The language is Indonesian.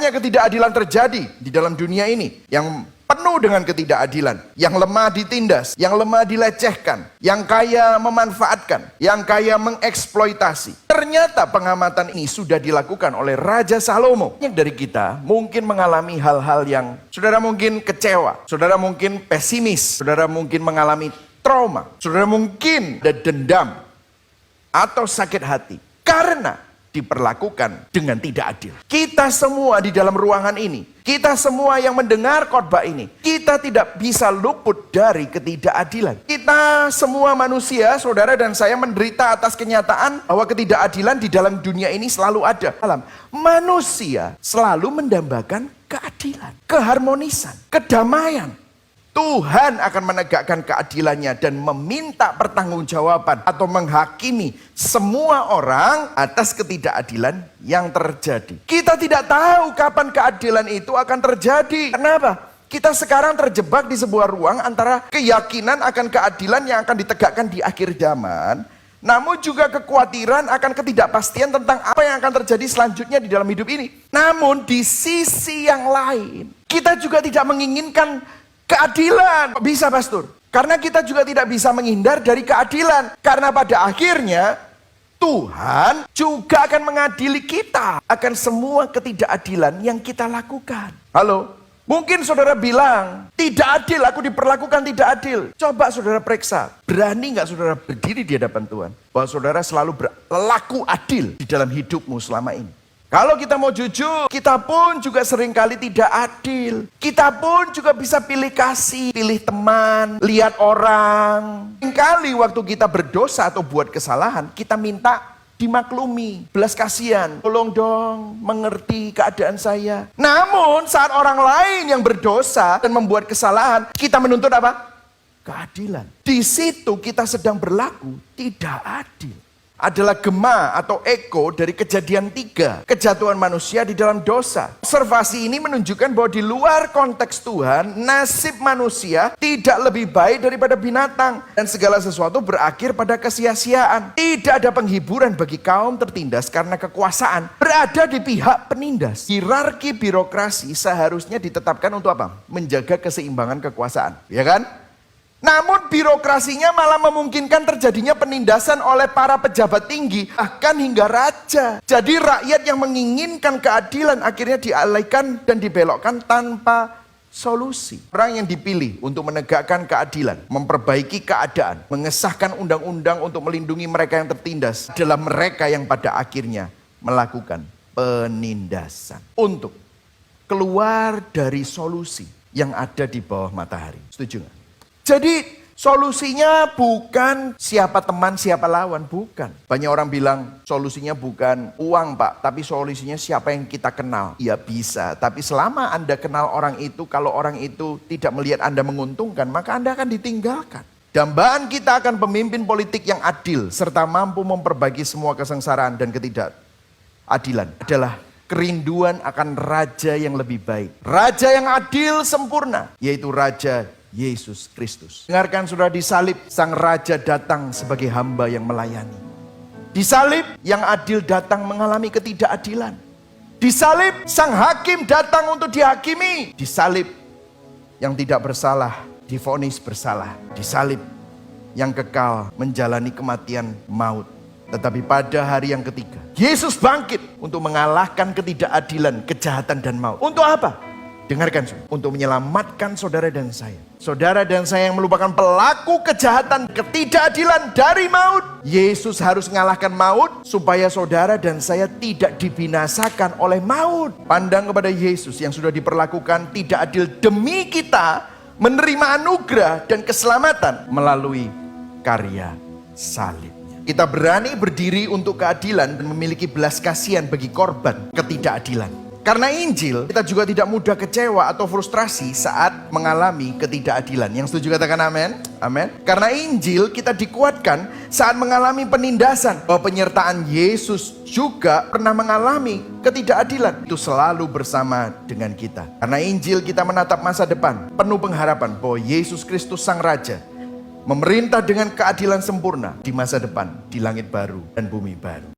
banyak ketidakadilan terjadi di dalam dunia ini yang penuh dengan ketidakadilan, yang lemah ditindas, yang lemah dilecehkan, yang kaya memanfaatkan, yang kaya mengeksploitasi. Ternyata pengamatan ini sudah dilakukan oleh Raja Salomo. Banyak dari kita mungkin mengalami hal-hal yang saudara mungkin kecewa, saudara mungkin pesimis, saudara mungkin mengalami trauma, saudara mungkin ada dendam atau sakit hati karena diperlakukan dengan tidak adil. Kita semua di dalam ruangan ini, kita semua yang mendengar khotbah ini, kita tidak bisa luput dari ketidakadilan. Kita semua manusia, saudara dan saya menderita atas kenyataan bahwa ketidakadilan di dalam dunia ini selalu ada. Manusia selalu mendambakan keadilan, keharmonisan, kedamaian. Tuhan akan menegakkan keadilannya dan meminta pertanggungjawaban atau menghakimi semua orang atas ketidakadilan yang terjadi. Kita tidak tahu kapan keadilan itu akan terjadi. Kenapa? Kita sekarang terjebak di sebuah ruang antara keyakinan akan keadilan yang akan ditegakkan di akhir zaman, namun juga kekhawatiran akan ketidakpastian tentang apa yang akan terjadi selanjutnya di dalam hidup ini. Namun di sisi yang lain, kita juga tidak menginginkan keadilan. Bisa, Pastor? Karena kita juga tidak bisa menghindar dari keadilan. Karena pada akhirnya Tuhan juga akan mengadili kita akan semua ketidakadilan yang kita lakukan. Halo? Mungkin saudara bilang, tidak adil, aku diperlakukan tidak adil. Coba saudara periksa, berani gak saudara berdiri di hadapan Tuhan? Bahwa saudara selalu berlaku adil di dalam hidupmu selama ini. Kalau kita mau jujur, kita pun juga seringkali tidak adil. Kita pun juga bisa pilih kasih, pilih teman, lihat orang. Seringkali waktu kita berdosa atau buat kesalahan, kita minta dimaklumi, belas kasihan. Tolong dong, mengerti keadaan saya. Namun saat orang lain yang berdosa dan membuat kesalahan, kita menuntut apa? Keadilan. Di situ kita sedang berlaku tidak adil. Adalah gema atau eko dari Kejadian 3, kejatuhan manusia di dalam dosa. Observasi ini menunjukkan bahwa di luar konteks Tuhan, nasib manusia tidak lebih baik daripada binatang. Dan segala sesuatu berakhir pada kesia-siaan. Tidak ada penghiburan bagi kaum tertindas karena kekuasaan berada di pihak penindas. Hierarki birokrasi seharusnya ditetapkan untuk apa? Menjaga keseimbangan kekuasaan, ya kan? Namun birokrasinya malah memungkinkan terjadinya penindasan oleh para pejabat tinggi, bahkan hingga raja. Jadi rakyat yang menginginkan keadilan akhirnya dialihkan dan dibelokkan tanpa solusi. Orang yang dipilih untuk menegakkan keadilan, memperbaiki keadaan, mengesahkan undang-undang untuk melindungi mereka yang tertindas, adalah mereka yang pada akhirnya melakukan penindasan. Untuk keluar dari solusi yang ada di bawah matahari. Setuju nggak? Jadi solusinya bukan siapa teman siapa lawan, bukan. Banyak orang bilang solusinya bukan uang Pak, tapi solusinya siapa yang kita kenal. Ya bisa, tapi selama Anda kenal orang itu, kalau orang itu tidak melihat Anda menguntungkan, maka Anda akan ditinggalkan. Dambaan kita akan pemimpin politik yang adil, serta mampu memperbaiki semua kesengsaraan dan ketidakadilan adalah kerinduan akan raja yang lebih baik. Raja yang adil sempurna, yaitu Raja Yesus Kristus. Dengarkan saudara, disalib sang raja datang sebagai hamba yang melayani. Disalib yang adil datang mengalami ketidakadilan. Disalib sang hakim datang untuk dihakimi. Disalib yang tidak bersalah divonis bersalah. Disalib yang kekal menjalani kematian maut. Tetapi pada hari yang ketiga, Yesus bangkit untuk mengalahkan ketidakadilan, kejahatan dan maut. Untuk apa? Dengarkan, untuk menyelamatkan saudara dan saya. Saudara dan saya yang merupakan pelaku kejahatan, ketidakadilan dari maut. Yesus harus mengalahkan maut supaya saudara dan saya tidak dibinasakan oleh maut. Pandang kepada Yesus yang sudah diperlakukan tidak adil demi kita menerima anugerah dan keselamatan melalui karya salibnya. Kita berani berdiri untuk keadilan dan memiliki belas kasihan bagi korban ketidakadilan. Karena Injil, kita juga tidak mudah kecewa atau frustrasi saat mengalami ketidakadilan. Yang setuju katakan amin? Amin. Karena Injil, kita dikuatkan saat mengalami penindasan. Bahwa penyertaan Yesus juga pernah mengalami ketidakadilan. Itu selalu bersama dengan kita. Karena Injil, kita menatap masa depan penuh pengharapan bahwa Yesus Kristus Sang Raja memerintah dengan keadilan sempurna di masa depan, di langit baru dan bumi baru.